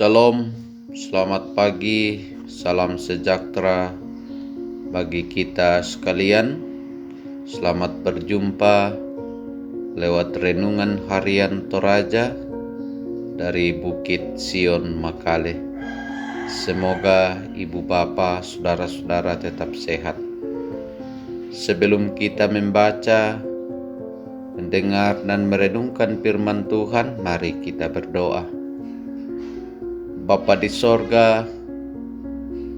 Shalom, selamat pagi, salam sejahtera bagi kita sekalian. Selamat berjumpa lewat renungan harian Toraja dari Bukit Sion Makale. Semoga ibu bapa, saudara-saudara tetap sehat. Sebelum kita membaca, mendengar dan merenungkan firman Tuhan, mari kita berdoa. Bapa di sorga,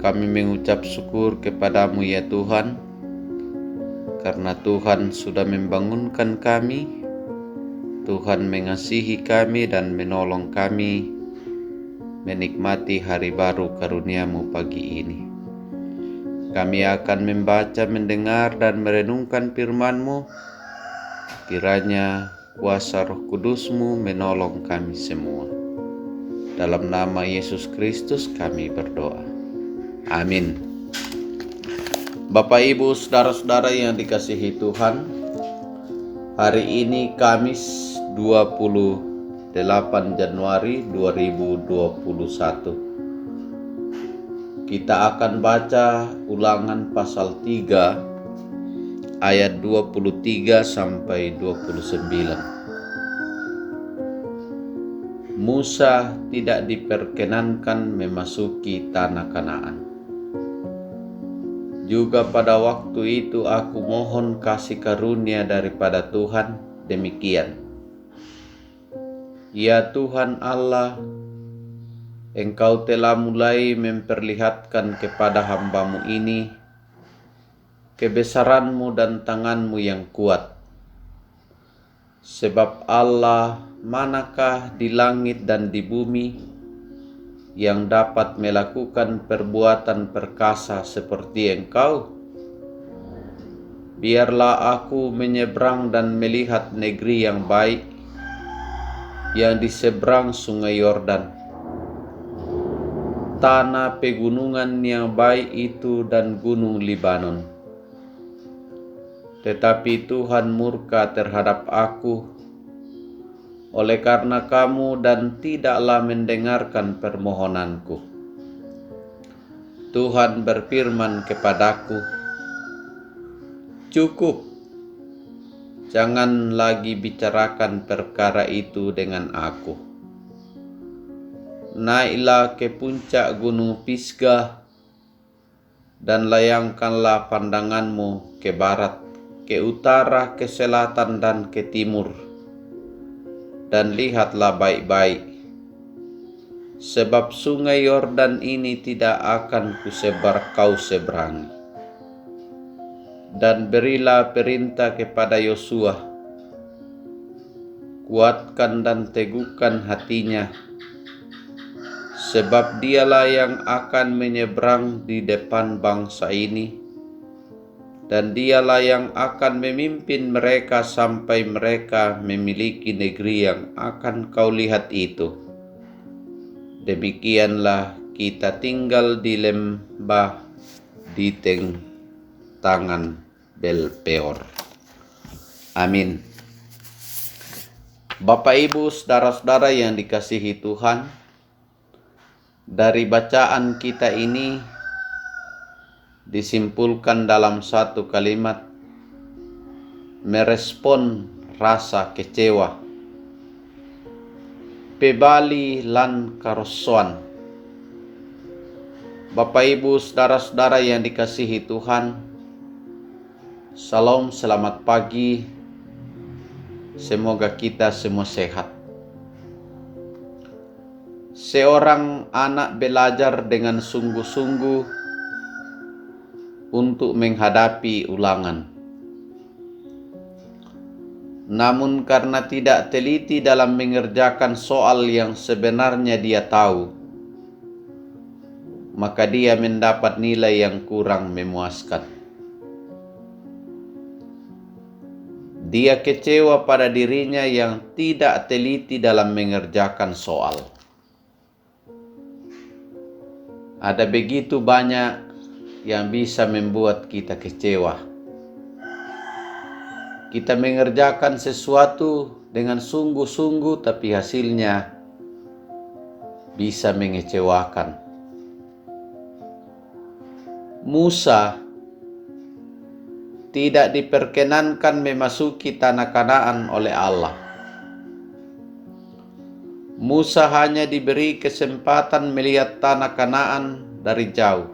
kami mengucap syukur kepadamu ya Tuhan, karena Tuhan sudah membangunkan kami, Tuhan mengasihi kami dan menolong kami menikmati hari baru karunia-Mu pagi ini. Kami akan membaca, mendengar dan merenungkan firman-Mu. Kiranya kuasa Roh Kudus-Mu menolong kami semua. Dalam nama Yesus Kristus kami berdoa. Amin. Bapak Ibu, saudara-saudara yang dikasihi Tuhan, hari ini Kamis 28 Januari 2021. Kita akan baca Ulangan pasal 3 ayat 23 sampai 29. Musa tidak diperkenankan memasuki tanah Kanaan. Juga pada waktu itu aku mohon kasih karunia daripada Tuhan demikian. Ya Tuhan Allah, Engkau telah mulai memperlihatkan kepada hamba-Mu ini kebesaran-Mu dan tangan-Mu yang kuat. Sebab Allah, manakah di langit dan di bumi yang dapat melakukan perbuatan perkasa seperti Engkau? Biarlah aku menyeberang dan melihat negeri yang baik, yang di seberang sungai Yordan, tanah pegunungan yang baik itu dan gunung Libanon. Tetapi Tuhan murka terhadap aku oleh karena kamu dan tidaklah mendengarkan permohonanku. Tuhan berfirman kepadaku, "Cukup, jangan lagi bicarakan perkara itu dengan aku. Naiklah ke puncak gunung Pisgah dan layangkanlah pandanganmu ke barat, ke utara, ke selatan dan ke timur. Dan lihatlah baik-baik, sebab sungai Yordan ini tidak akan kusebar kau seberangi." Dan berilah perintah kepada Yosua, kuatkan dan teguhkan hatinya, sebab dialah yang akan menyeberang di depan bangsa ini, dan dialah yang akan memimpin mereka sampai mereka memiliki negeri yang akan kau lihat itu. Demikianlah kita tinggal di lembah di tangan Bel-peor. Amin. Bapak Ibu, saudara-saudara yang dikasihi Tuhan, dari bacaan kita ini disimpulkan dalam satu kalimat, merespon rasa kecewa, pebali lan karosoan. Bapak Ibu, saudara-saudara yang dikasihi Tuhan, Salam, selamat pagi. Semoga kita semua sehat. Seorang anak belajar dengan sungguh-sungguh untuk menghadapi ulangan. Namun karena tidak teliti dalam mengerjakan soal yang sebenarnya dia tahu, maka dia mendapat nilai yang kurang memuaskan. Dia kecewa pada dirinya yang tidak teliti dalam mengerjakan soal. Ada begitu banyak yang bisa membuat kita kecewa. Kita mengerjakan sesuatu dengan sungguh-sungguh, tapi hasilnya bisa mengecewakan. Musa tidak diperkenankan memasuki tanah Kanaan oleh Allah. Musa hanya diberi kesempatan melihat tanah Kanaan dari jauh.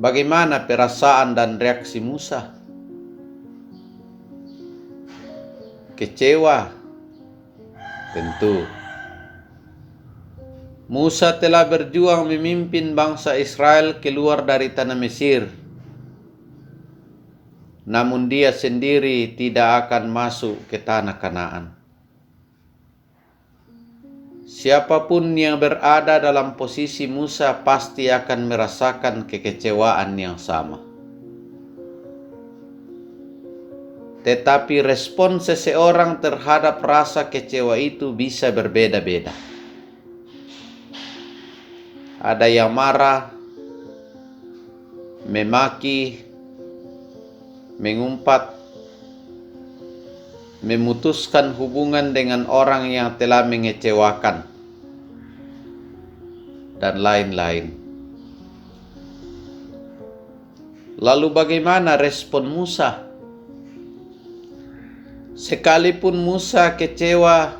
Bagaimana perasaan dan reaksi Musa? Kecewa, tentu. Musa telah berjuang memimpin bangsa Israel keluar dari tanah Mesir. Namun dia sendiri tidak akan masuk ke tanah Kanaan. Siapapun yang berada dalam posisi Musa pasti akan merasakan kekecewaan yang sama. Tetapi respon seseorang terhadap rasa kecewa itu bisa berbeda-beda. Ada yang marah, memaki, mengumpat, memutuskan hubungan dengan orang yang telah mengecewakan, dan lain-lain. Lalu bagaimana respon Musa? Sekalipun Musa kecewa,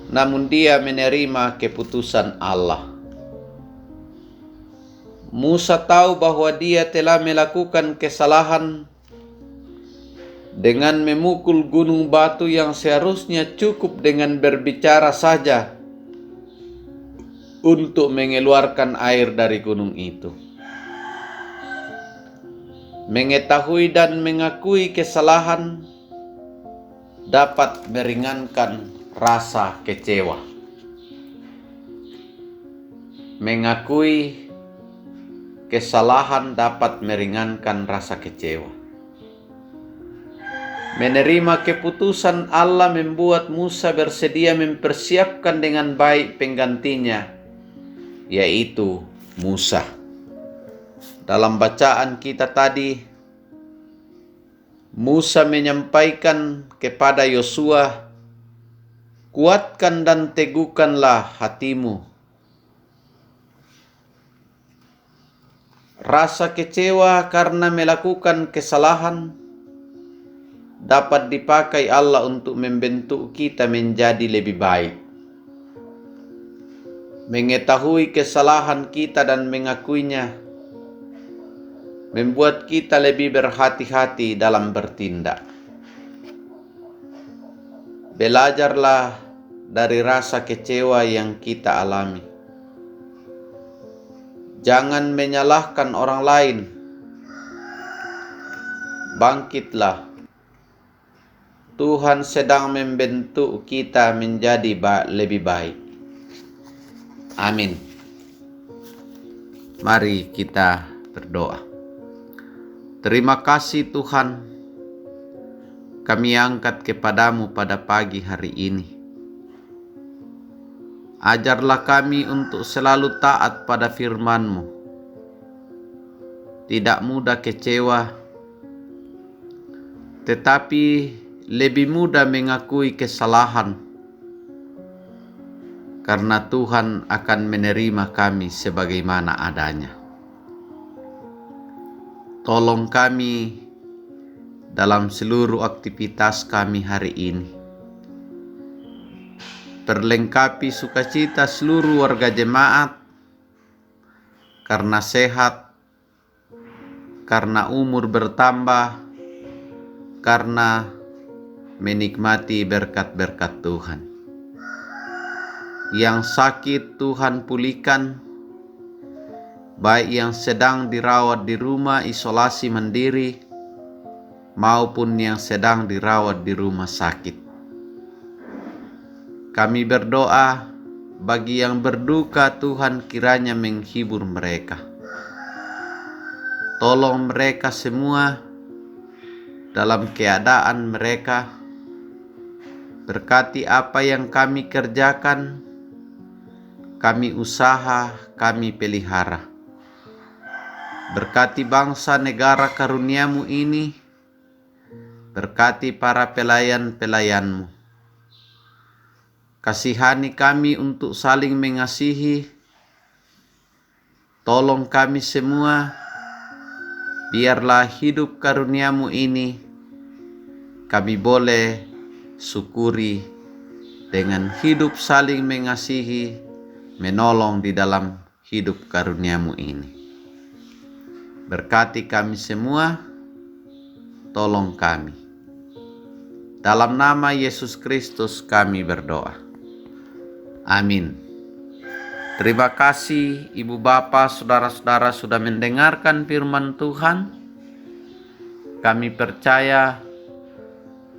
namun dia menerima keputusan Allah. Musa tahu bahwa dia telah melakukan kesalahan dengan memukul gunung batu yang seharusnya cukup dengan berbicara saja untuk mengeluarkan air dari gunung itu. Mengetahui dan mengakui kesalahan dapat meringankan rasa kecewa. Mengakui kesalahan dapat meringankan rasa kecewa. Menerima keputusan Allah membuat Musa bersedia mempersiapkan dengan baik penggantinya, yaitu Musa. Dalam bacaan kita tadi, Musa menyampaikan kepada Yosua, "Kuatkan dan teguhkanlah hatimu." Rasa kecewa karena melakukan kesalahan dapat dipakai Allah untuk membentuk kita menjadi lebih baik. Mengetahui kesalahan kita dan mengakuinya membuat kita lebih berhati-hati dalam bertindak. Belajarlah dari rasa kecewa yang kita alami. Jangan menyalahkan orang lain. Bangkitlah. Tuhan sedang membentuk kita menjadi lebih baik. Amin. Mari kita berdoa. Terima kasih Tuhan, kami angkat kepadamu pada pagi hari ini. Ajarlah kami untuk selalu taat pada firman-Mu. Tidak mudah kecewa, tetapi lebih mudah mengakui kesalahan, karena Tuhan akan menerima kami sebagaimana adanya. Tolong kami dalam seluruh aktivitas kami hari ini. Perlengkapi sukacita seluruh warga jemaat karena sehat, karena umur bertambah, karena menikmati berkat-berkat Tuhan. Yang sakit Tuhan pulihkan, baik yang sedang dirawat di rumah isolasi mandiri maupun yang sedang dirawat di rumah sakit. Kami berdoa bagi yang berduka, Tuhan kiranya menghibur mereka. Tolong mereka semua dalam keadaan mereka. Berkati apa yang kami kerjakan, kami usaha, kami pelihara. Berkati bangsa negara karuniamu ini, berkati para pelayan-pelayanmu. Kasihani kami untuk saling mengasihi. Tolong kami semua, biarlah hidup karuniamu ini kami boleh syukuri dengan hidup saling mengasihi, menolong di dalam hidup karuniamu ini. Berkati kami semua, tolong kami. Dalam nama Yesus Kristus kami berdoa. Amin. Terima kasih Ibu Bapa, saudara-saudara sudah mendengarkan firman Tuhan. Kami percaya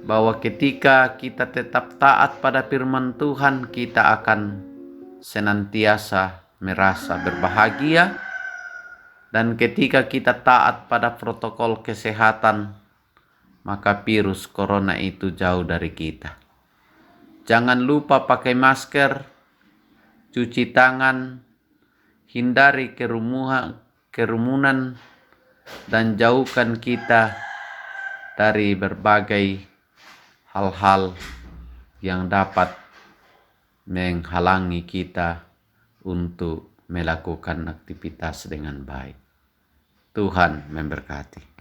bahwa ketika kita tetap taat pada firman Tuhan, kita akan senantiasa merasa berbahagia. Dan ketika kita taat pada protokol kesehatan, maka virus corona itu jauh dari kita. Jangan lupa pakai masker, cuci tangan, hindari kerumunan, dan jauhkan kita dari berbagai hal-hal yang dapat menghalangi kita untuk melakukan aktivitas dengan baik. Tuhan memberkati.